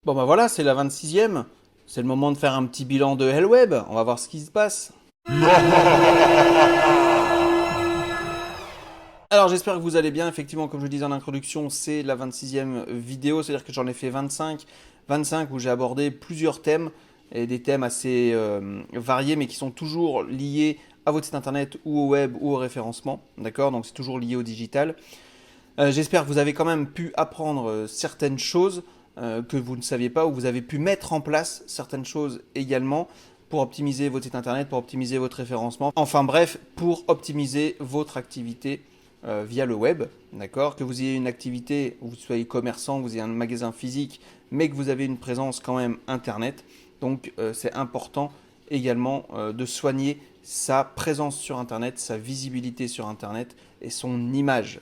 Bon bah voilà, c'est la 26e. C'est le moment de faire un petit bilan de Hellweb. On va voir ce qui se passe. Alors j'espère que vous allez bien. Effectivement, comme je le disais en introduction, c'est la 26e vidéo. C'est-à-dire que j'en ai fait 25 où j'ai abordé plusieurs thèmes. Et des thèmes assez variés, mais qui sont toujours liés à votre site internet ou au web ou au référencement. D'accord. Donc c'est toujours lié au digital. J'espère que vous avez quand même pu apprendre certaines choses que vous ne saviez pas, ou vous avez pu mettre en place certaines choses également pour optimiser votre site internet, pour optimiser votre référencement. Enfin bref, pour optimiser votre activité via le web, d'accord. Que vous ayez une activité, vous soyez commerçant, vous ayez un magasin physique, mais que vous avez une présence quand même internet. Donc c'est important également de soigner sa présence sur internet, sa visibilité sur internet et son image.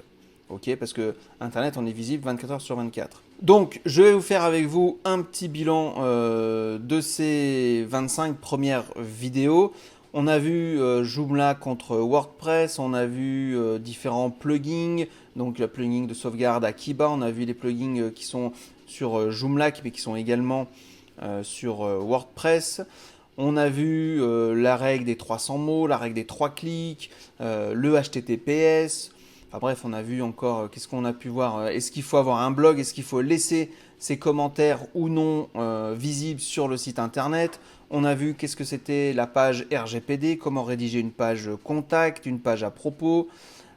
Ok, parce que Internet, on est visible 24 heures sur 24. Donc, je vais vous faire avec vous un petit bilan de ces 25 premières vidéos. On a vu Joomla contre WordPress, on a vu différents plugins, donc le plugin de sauvegarde Akiba, on a vu les plugins qui sont sur Joomla, mais qui sont également sur WordPress. On a vu la règle des 300 mots, la règle des 3 clics, le HTTPS. Enfin bref, on a vu encore, qu'est-ce qu'on a pu voir. Est-ce qu'il faut avoir un blog? Est-ce qu'il faut laisser ses commentaires ou non visibles sur le site internet? On a vu qu'est-ce que c'était la page RGPD, comment rédiger une page contact, une page à propos.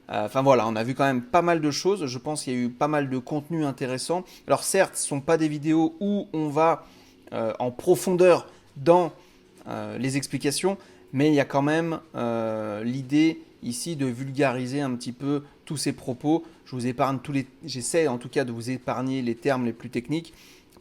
Enfin voilà, on a vu quand même pas mal de choses. Je pense qu'il y a eu pas mal de contenu intéressant. Alors certes, ce ne sont pas des vidéos où on va en profondeur dans les explications, mais il y a quand même l'idée ici de vulgariser un petit peu tous ces propos. Je vous épargne j'essaie en tout cas de vous épargner les termes les plus techniques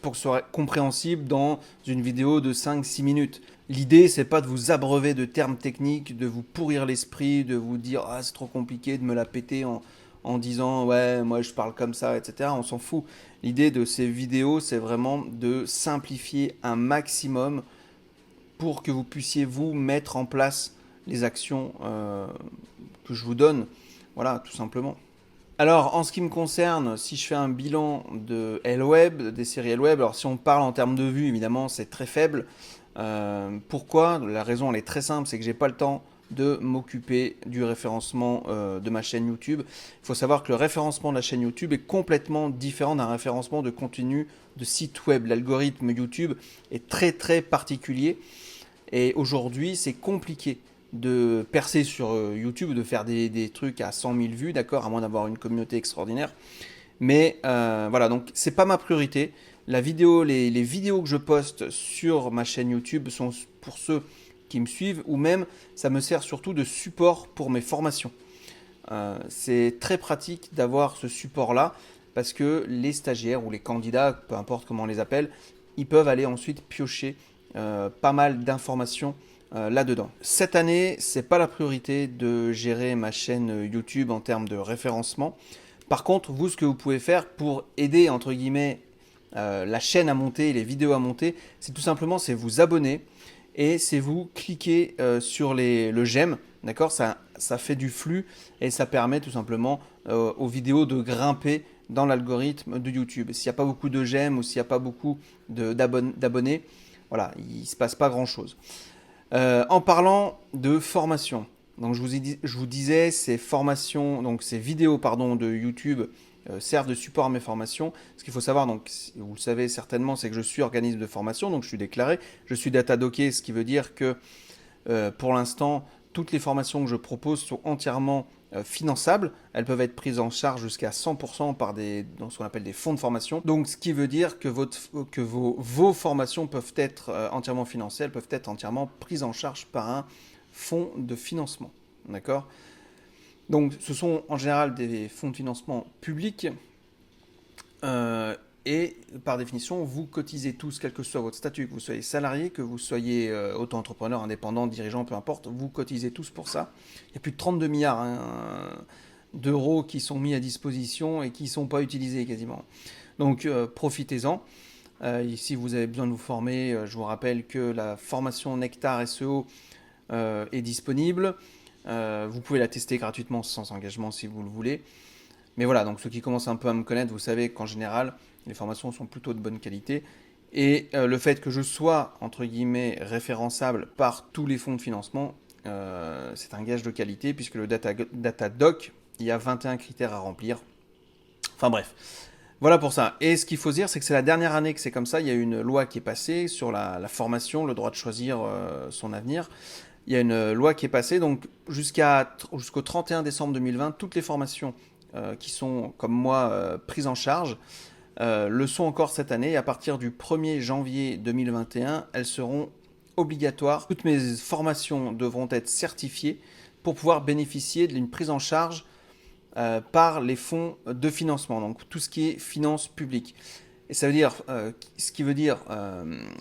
pour que ce soit compréhensible dans une vidéo de 5-6 minutes. L'idée, c'est pas de vous abreuver de termes techniques, de vous pourrir l'esprit, de vous dire ah c'est trop compliqué, de me la péter en disant ouais moi je parle comme ça, etc. On s'en fout. L'idée de ces vidéos, c'est vraiment de simplifier un maximum pour que vous puissiez vous mettre en place les actions que je vous donne. Voilà, tout simplement. Alors, en ce qui me concerne, si je fais un bilan de Hellweb, des séries Hellweb, alors si on parle en termes de vues, évidemment, c'est très faible. Pourquoi? La raison, elle est très simple, c'est que j'ai pas le temps de m'occuper du référencement de ma chaîne YouTube. Il faut savoir que le référencement de la chaîne YouTube est complètement différent d'un référencement de contenu de site web. L'algorithme YouTube est très très particulier. Et aujourd'hui, c'est compliqué de percer sur YouTube, de faire des trucs à 100 000 vues, d'accord, à moins d'avoir une communauté extraordinaire. Mais voilà, donc c'est pas ma priorité. Les vidéos que je poste sur ma chaîne YouTube sont pour ceux qui me suivent, ou même ça me sert surtout de support pour mes formations. C'est très pratique d'avoir ce support-là parce que les stagiaires ou les candidats, peu importe comment on les appelle, ils peuvent aller ensuite piocher pas mal d'informations là-dedans. Cette année, c'est pas la priorité de gérer ma chaîne YouTube en termes de référencement. Par contre, vous, ce que vous pouvez faire pour aider, entre guillemets, la chaîne à monter, les vidéos à monter, c'est tout simplement c'est vous abonner et c'est vous cliquer sur le j'aime, d'accord, ça fait du flux et ça permet tout simplement aux vidéos de grimper dans l'algorithme de YouTube. S'il n'y a pas beaucoup de j'aime ou s'il n'y a pas beaucoup d'abonnés, voilà, il ne se passe pas grand-chose. En parlant de formation, donc je vous disais, ces formations, donc ces vidéos pardon, de YouTube servent de support à mes formations. Ce qu'il faut savoir, donc, vous le savez certainement, c'est que je suis organisme de formation, donc je suis déclaré, je suis datadocké, ce qui veut dire que pour l'instant, toutes les formations que je propose sont entièrement finançables. Elles peuvent être prises en charge jusqu'à 100% par dans ce qu'on appelle des fonds de formation. Donc, ce qui veut dire que vos formations peuvent être entièrement financées, elles peuvent être entièrement prises en charge par un fonds de financement. D'accord? Donc, ce sont en général des fonds de financement publics. Et par définition, vous cotisez tous, quel que soit votre statut, que vous soyez salarié, que vous soyez auto-entrepreneur, indépendant, dirigeant, peu importe, vous cotisez tous pour ça. Il y a plus de 32 milliards d'euros qui sont mis à disposition et qui ne sont pas utilisés quasiment. Donc profitez-en. Si vous avez besoin de vous former, je vous rappelle que la formation Nectar SEO est disponible. Vous pouvez la tester gratuitement sans engagement si vous le voulez. Mais voilà, donc ceux qui commencent un peu à me connaître, vous savez qu'en général, les formations sont plutôt de bonne qualité Et le fait que je sois, entre guillemets, référençable par tous les fonds de financement, c'est un gage de qualité, puisque le Datadoc, il y a 21 critères à remplir. Enfin bref, voilà pour ça. Et ce qu'il faut se dire, c'est que c'est la dernière année que c'est comme ça. Il y a une loi qui est passée sur la formation, le droit de choisir son avenir. Il y a une loi qui est passée, donc jusqu'au 31 décembre 2020, toutes les formations qui sont, comme moi, prises en charge, le sont encore cette année. Et à partir du 1er janvier 2021, elles seront obligatoires. Toutes mes formations devront être certifiées pour pouvoir bénéficier d'une prise en charge par les fonds de financement, donc tout ce qui est finances publiques. Et ça veut dire, ce qui veut dire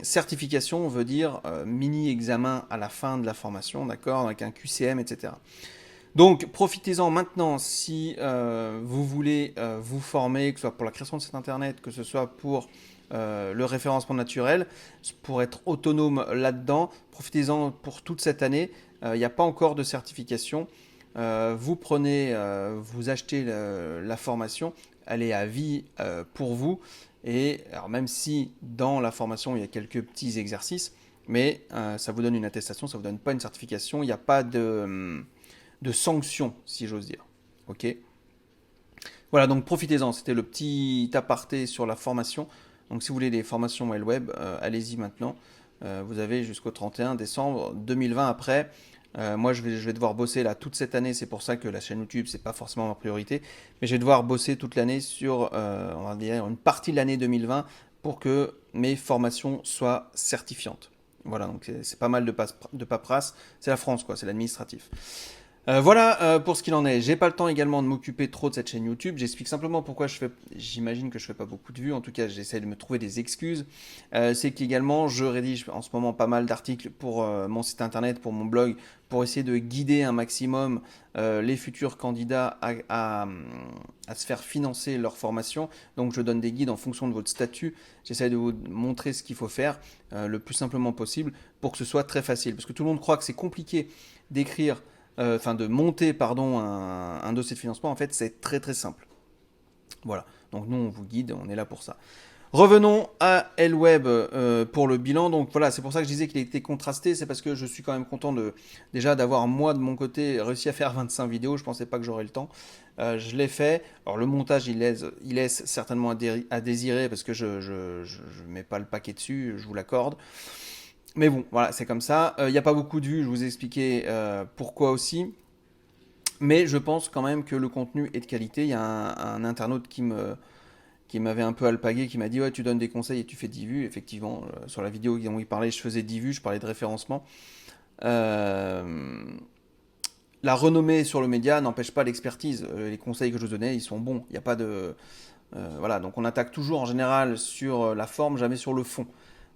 certification veut dire mini-examen à la fin de la formation, d'accord, avec un QCM, etc. Donc profitez-en maintenant si vous voulez vous former, que ce soit pour la création de site internet, que ce soit pour le référencement naturel, pour être autonome là-dedans. Profitez-en pour toute cette année. Il n'y a pas encore de certification. Vous prenez, vous achetez la formation, elle est à vie pour vous. Et alors même si dans la formation il y a quelques petits exercices, mais ça vous donne une attestation, ça vous donne pas une certification. Il n'y a pas de sanctions, si j'ose dire. Ok. Voilà, donc profitez-en. C'était le petit aparté sur la formation. Donc si vous voulez des formations web, allez-y maintenant. Vous avez jusqu'au 31 décembre 2020 après. Moi, je vais devoir bosser là toute cette année. C'est pour ça que la chaîne YouTube, c'est pas forcément ma priorité. Mais je vais devoir bosser toute l'année sur, on va dire, une partie de l'année 2020 pour que mes formations soient certifiantes. Voilà, donc c'est pas mal de paperasse. C'est la France, quoi. C'est l'administratif. Voilà pour ce qu'il en est. J'ai pas le temps également de m'occuper trop de cette chaîne YouTube. J'explique simplement pourquoi j'imagine que je fais pas beaucoup de vues. En tout cas, j'essaie de me trouver des excuses. C'est qu'également, je rédige en ce moment pas mal d'articles pour mon site internet, pour mon blog, pour essayer de guider un maximum les futurs candidats à se faire financer leur formation. Donc, je donne des guides en fonction de votre statut. J'essaie de vous montrer ce qu'il faut faire le plus simplement possible pour que ce soit très facile. Parce que tout le monde croit que c'est compliqué d'écrire de monter pardon, un dossier de financement, en fait, c'est très très simple. Voilà, donc nous on vous guide, on est là pour ça. Revenons à Elweb pour le bilan. Donc voilà, c'est pour ça que je disais qu'il était contrasté, c'est parce que je suis quand même content déjà d'avoir moi de mon côté réussi à faire 25 vidéos. Je pensais pas que j'aurais le temps. Je l'ai fait. Alors le montage il laisse certainement à désirer parce que je mets pas le paquet dessus, je vous l'accorde. Mais bon, voilà, c'est comme ça. Il n'y a pas beaucoup de vues, je vous ai expliqué pourquoi aussi. Mais je pense quand même que le contenu est de qualité. Il y a un internaute qui m'avait un peu alpagué, qui m'a dit ouais, tu donnes des conseils et tu fais 10 vues. Effectivement, sur la vidéo dont il parlait, je faisais 10 vues, je parlais de référencement. La renommée sur le média n'empêche pas l'expertise. Les conseils que je donnais, ils sont bons. Il n'y a pas de... voilà, donc on attaque toujours en général sur la forme, jamais sur le fond.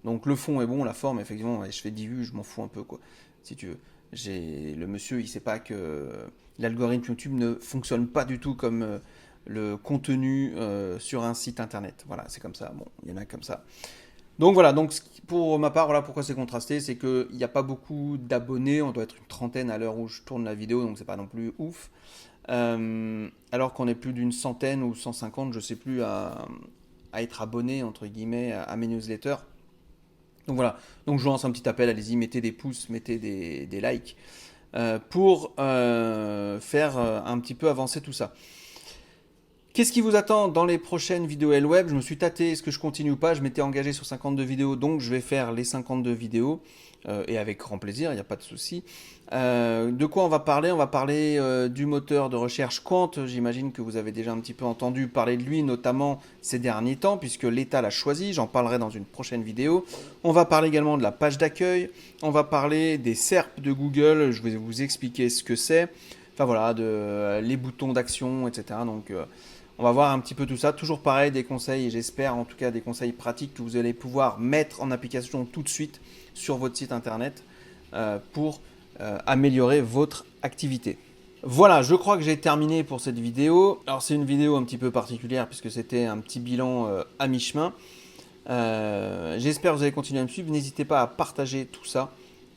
Donc le fond est bon, la forme, effectivement, je fais 10 vues, je m'en fous un peu, quoi, si tu veux. Le monsieur, il sait pas que l'algorithme YouTube ne fonctionne pas du tout comme le contenu sur un site internet. Voilà, c'est comme ça. Bon, il y en a comme ça. Donc voilà, donc pour ma part, voilà pourquoi c'est contrasté, c'est qu'il n'y a pas beaucoup d'abonnés, on doit être une trentaine à l'heure où je tourne la vidéo, donc c'est pas non plus ouf. Alors qu'on est plus d'une centaine ou 150, je sais plus, à être abonné, entre guillemets, à mes newsletters. Donc voilà, donc je vous lance un petit appel, allez-y, mettez des pouces, mettez des likes pour faire un petit peu avancer tout ça. Qu'est-ce qui vous attend dans les prochaines vidéos Elweb? Je me suis tâté, est-ce que je continue ou pas? Je m'étais engagé sur 52 vidéos, donc je vais faire les 52 vidéos, et avec grand plaisir, il n'y a pas de souci. De quoi on va parler? On va parler du moteur de recherche Quant. J'imagine que vous avez déjà un petit peu entendu parler de lui, notamment ces derniers temps, puisque l'État l'a choisi. J'en parlerai dans une prochaine vidéo. On va parler également de la page d'accueil. On va parler des SERP de Google. Je vais vous expliquer ce que c'est. Enfin voilà, les boutons d'action, etc. Donc... on va voir un petit peu tout ça, toujours pareil, des conseils, et j'espère en tout cas des conseils pratiques que vous allez pouvoir mettre en application tout de suite sur votre site internet pour améliorer votre activité. Voilà, je crois que j'ai terminé pour cette vidéo. Alors c'est une vidéo un petit peu particulière puisque c'était un petit bilan à mi-chemin. J'espère que vous allez continuer à me suivre, n'hésitez pas à partager tout ça.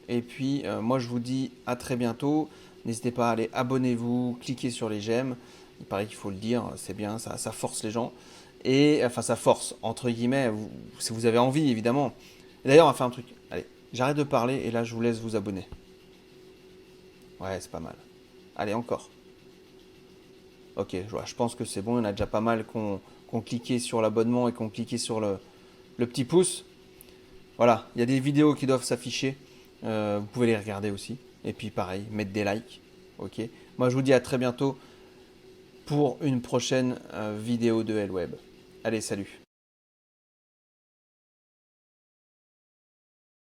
Et puis moi je vous dis à très bientôt, n'hésitez pas à aller, abonnez-vous, cliquez sur les j'aime. Il paraît qu'il faut le dire, c'est bien, ça force les gens. et enfin sa force, entre guillemets, si vous avez envie évidemment. Et d'ailleurs, on va faire un truc. Allez, j'arrête de parler et là je vous laisse vous abonner. Ouais, c'est pas mal. Allez, encore. Ok, je pense que c'est bon, il y en a déjà pas mal qu'on cliqué sur l'abonnement et qu'on cliqué sur le petit pouce. Voilà, il y a des vidéos qui doivent s'afficher. Vous pouvez les regarder aussi. Et puis pareil, mettre des likes. Ok. Moi je vous dis à très bientôt pour une prochaine vidéo de L-Web. Allez, salut.